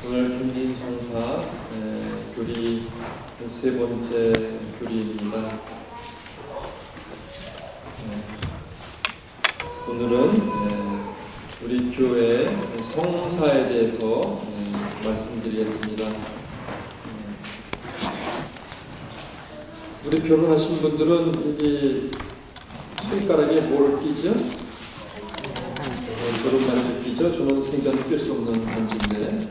오늘 김진 성사 교리 세 번째 교리입니다. 오늘은 우리 교회 성사에 대해서 말씀드리겠습니다. 우리 결혼하신 분들은 여기 손가락에 뭘 끼죠? 결혼 반지 끼죠? 저는 생전 낄 수 없는 반지인데,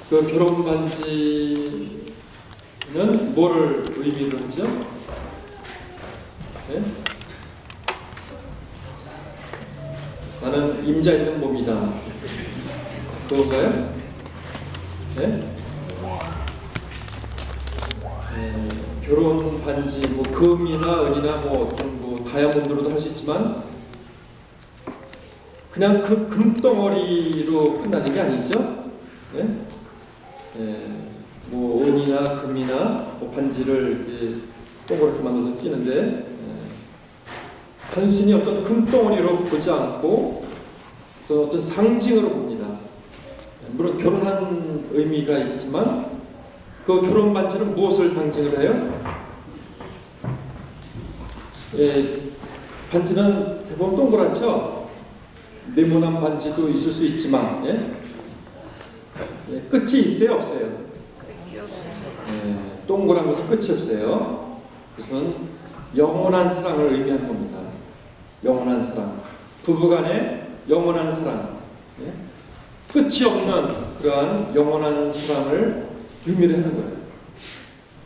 그 결혼 반지는 뭐를 의미를 하죠? 네? 나는 임자 있는 몸이다. 그건가요? 네? 결혼 반지, 뭐 금이나 은이나 뭐 다이아몬드로도 할 수 있지만 그냥 그 금덩어리로 끝나는 게 아니죠. 네? 뭐 은이나 금이나 뭐 반지를 이렇게 동그랗게 만들어서 끼는데 단순히 어떤 금덩어리로 보지 않고 또 어떤 상징으로 봅니다. 물론 결혼한 의미가 있지만 그 결혼 반지는 무엇을 상징을 해요? 반지는 대부분 동그랗죠? 네모난 반지도 있을 수 있지만 끝이 있어요? 없어요? 동그란 것은 끝이 없어요. 그것은 영원한 사랑을 의미하는 겁니다. 영원한 사랑, 부부간의 영원한 사랑, 끝이 없는 그러한 영원한 사랑을 의미를 하는 거예요.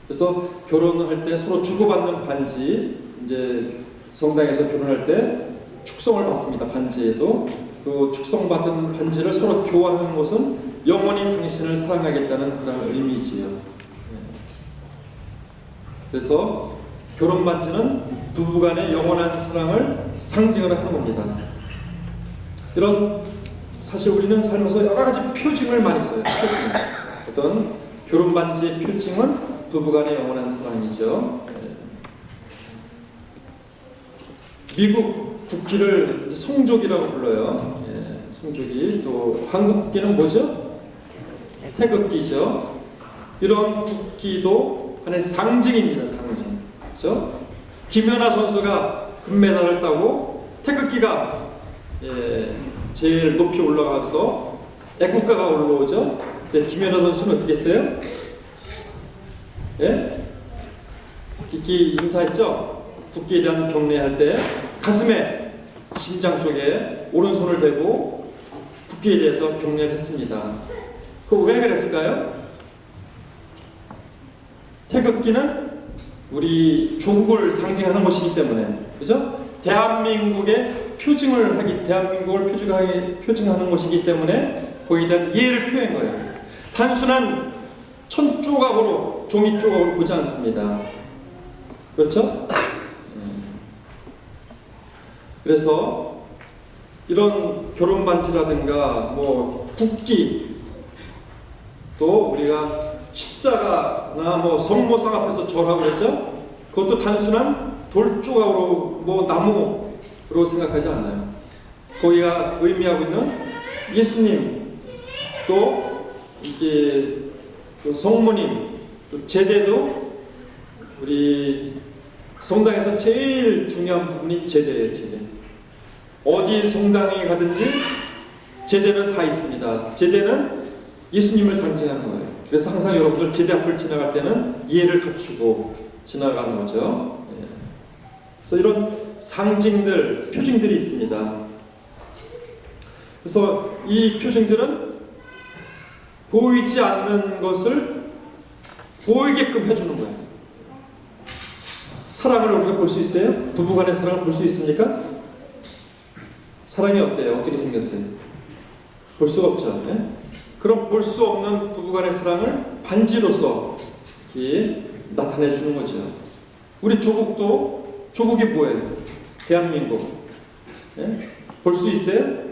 그래서 결혼할 때 서로 주고받는 반지, 이제 성당에서 결혼할 때 축성을 받습니다. 반지에도 그 축성받은 반지를 서로 교환하는 것은 영원히 당신을 사랑하겠다는 그런 의미지요. 그래서 결혼 반지는 부부간의 영원한 사랑을 상징을 하는 겁니다. 이런 사실 우리는 살면서 여러 가지 표징을 많이 써요. 표징. 어떤 결혼 반지의 표징은 부부간의 영원한 사랑이죠. 미국 국기를 성족이라고 불러요. 성족이. 또 한국 국기는 뭐죠? 태극기죠. 이런 국기도 하나의 상징입니다. 상징. 그렇죠? 김연아 선수가 금메달을 따고 태극기가 제일 높이 올라가서 애국가가 올라오죠. 근데 김연아 선수는 어떻게 했어요? 국기 인사했죠? 국기에 대한 경례할 때 가슴에, 심장 쪽에 오른손을 대고 국기에 대해서 경례를 했습니다. 그거 왜 그랬을까요? 태극기는 우리 조국을 상징하는 것이기 때문에, 그죠? 대한민국의 대한민국을 표징하는 것이기 때문에 거기에 대한 이해를 표현한 거예요. 단순한 천 조각으로, 종이 조각으로 보지 않습니다. 그렇죠? 그래서 이런 결혼 반지라든가 뭐 국기, 또 우리가 십자가나 뭐 성모상 앞에서 절하고 그랬죠? 그것도 단순한 돌 조각으로 뭐 나무로 생각하지 않아요. 거기가 의미하고 있는 예수님, 또 이게 성모님, 또 제대도 우리 성당에서 제일 중요한 부분이 제대예요. 제대. 어디 성당에 가든지 제대는 다 있습니다. 제대는 예수님을 상징하는 거예요. 그래서 항상 여러분들 제대 앞을 지나갈 때는 이해를 갖추고 지나가는 거죠. 그래서 이런 상징들, 표징들이 있습니다. 그래서 이 표징들은 보이지 않는 것을 보이게끔 해주는 거예요. 사랑을 우리가 볼 수 있어요? 부부간의 사랑을 볼 수 있습니까? 사랑이 어때요? 어떻게 생겼어요? 볼 수가 없죠. 그럼 볼 수 없는 부부간의 사랑을 반지로서 이렇게 나타내 주는 거죠. 우리 조국도, 조국이 뭐예요? 대한민국. 볼 수 있어요?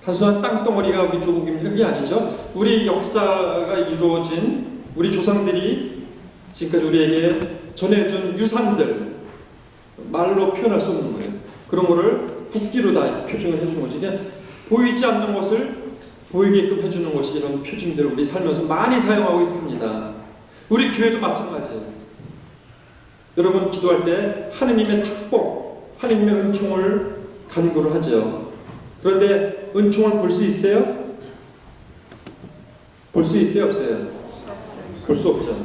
단순한 땅덩어리가 우리 조국입니까? 그게 아니죠. 우리 역사가 이루어진 우리 조상들이 지금까지 우리에게 전해준 유산들, 말로 표현할 수 없는 거예요. 그런 거를 국기로 다 표징을 해주는 거지. 그냥 보이지 않는 것을 보이게끔 해주는 것이 이런 표징들을 우리 살면서 많이 사용하고 있습니다. 우리 교회도 마찬가지예요. 여러분 기도할 때 하느님의 축복, 하느님의 은총을 간구를 하죠. 그런데 은총을 볼 수 있어요? 볼 수 있어요? 없어요? 볼 수 없죠.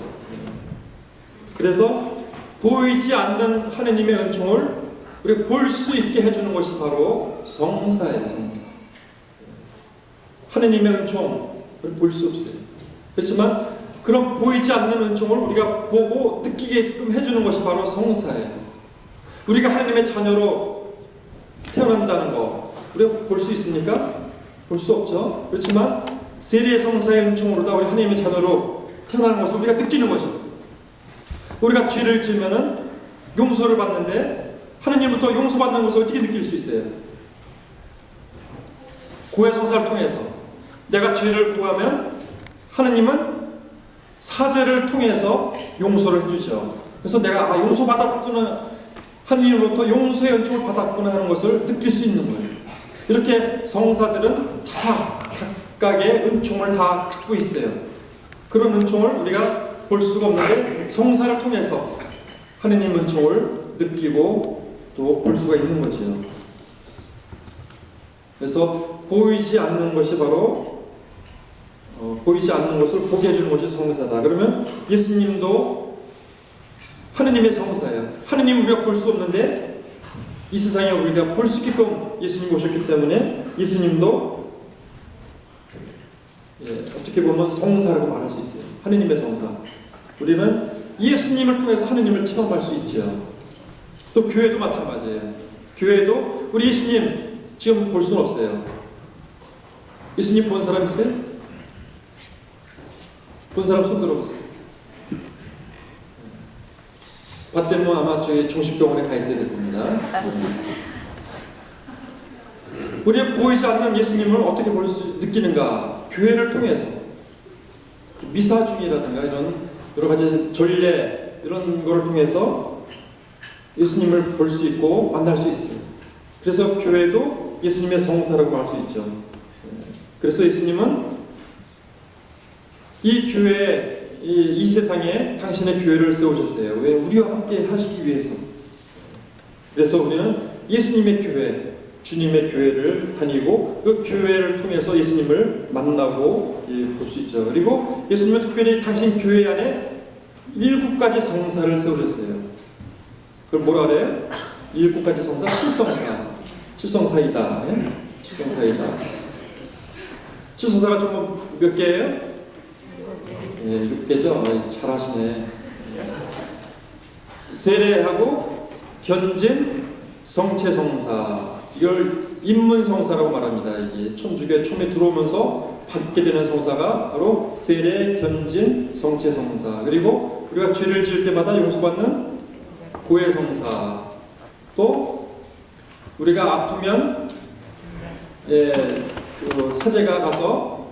그래서 보이지 않는 하느님의 은총을 우리가 볼 수 있게 해주는 것이 바로 성사예요. 성사. 하느님의 은총을 볼 수 없어요. 그렇지만 그런 보이지 않는 은총을 우리가 보고 느끼게끔 해주는 것이 바로 성사예요. 우리가 하느님의 자녀로 태어난다는 거 우리가 볼 수 있습니까? 볼 수 없죠. 그렇지만 세례의 성사의 은총으로다 우리 하느님의 자녀로 태어나는 것을 우리가 느끼는 거죠. 우리가 죄를 지으면은 용서를 받는데 하느님부터 용서받는 것을 어떻게 느낄 수 있어요? 고해 성사를 통해서 내가 죄를 구하면 하느님은 사죄를 통해서 용서를 해주죠. 그래서 내가 용서받았구나, 하느님으로부터 용서의 은총을 받았구나 하는 것을 느낄 수 있는 거예요. 이렇게 성사들은 다 각각의 은총을 다 갖고 있어요. 그런 은총을 우리가 볼 수가 없는데 성사를 통해서 하느님 은총을 느끼고 또 볼 수가 있는 거죠. 그래서 보이지 않는 것이 바로 보이지 않는 것을 보게 해주는 것이 성사다. 그러면 예수님도 하느님의 성사예요. 하느님 우리가 볼 수 없는데 이 세상에 우리가 볼 수 있게끔 예수님 오셨기 때문에 예수님도 어떻게 보면 성사라고 말할 수 있어요. 하느님의 성사. 우리는 예수님을 통해서 하느님을 체험할 수 있죠. 또 교회도 마찬가지예요. 교회도 우리 예수님 지금 볼 수는 없어요. 예수님 본 사람 있어요? 본 사람 손 들어보세요. 봤다면 아마 저희 정신병원에 가 있어야 될 겁니다. 우리가 보이지 않는 예수님을 어떻게 볼 수 느끼는가? 교회를 통해서 미사 중이라든가 이런 여러 가지 전례 이런 거를 통해서 예수님을 볼 수 있고 만날 수 있어요. 그래서 교회도 예수님의 성사라고 말 수 있죠. 그래서 예수님은 이 교회, 이 세상에 당신의 교회를 세우셨어요. 왜? 우리와 함께 하시기 위해서. 그래서 우리는 예수님의 교회, 주님의 교회를 다니고 그 교회를 통해서 예수님을 만나고 볼 수 있죠. 그리고 예수님은 특별히 당신 교회 안에 7가지 성사를 세우셨어요. 그걸 뭐라 그래요? 7가지 성사, 칠성사이다. 네? 칠성사이다. 칠성사가 좀 몇 개예요? 네, 6개죠. 잘하시네. 세례하고 견진, 성체성사. 이걸 입문성사라고 말합니다. 이게 천주교에 처음에 들어오면서 받게 되는 성사가 바로 세례, 견진, 성체성사. 그리고 우리가 죄를 지을 때마다 용서받는 고해성사. 또 우리가 아프면 그 사제가 가서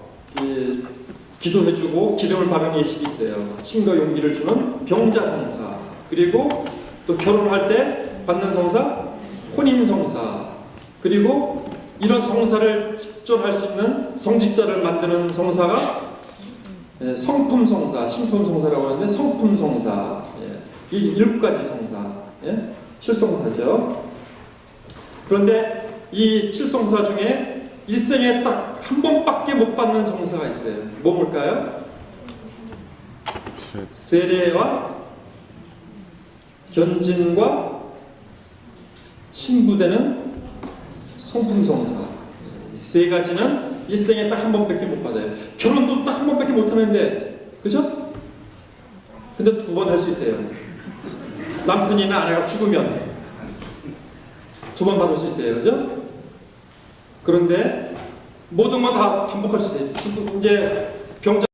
기도해주고 기름을 바르는 예식이 있어요. 힘과 용기를 주는 병자성사. 그리고 또 결혼할 때 받는 성사 혼인성사. 그리고 이런 성사를 집존할 수 있는 성직자를 만드는 성사가 성품성사, 신품성사라고 하는데 성품성사. 이 7가지 성사, 7성사죠. 그런데 이 7성사 중에 일생에 딱 한 번밖에 못 받는 성사가 있어요. 뭘까요? 세례와 견진과 신부되는 성품성사. 이 3가지는 일생에 딱 한 번밖에 못 받아요. 결혼도 딱 한 번밖에 못 하는데, 그죠? 근데 2번 할 수 있어요. 남편이나 아내가 죽으면 2번 받을 수 있어요. 그죠? 그런데 모든 건 다 반복할 수 있어요. 이제 병자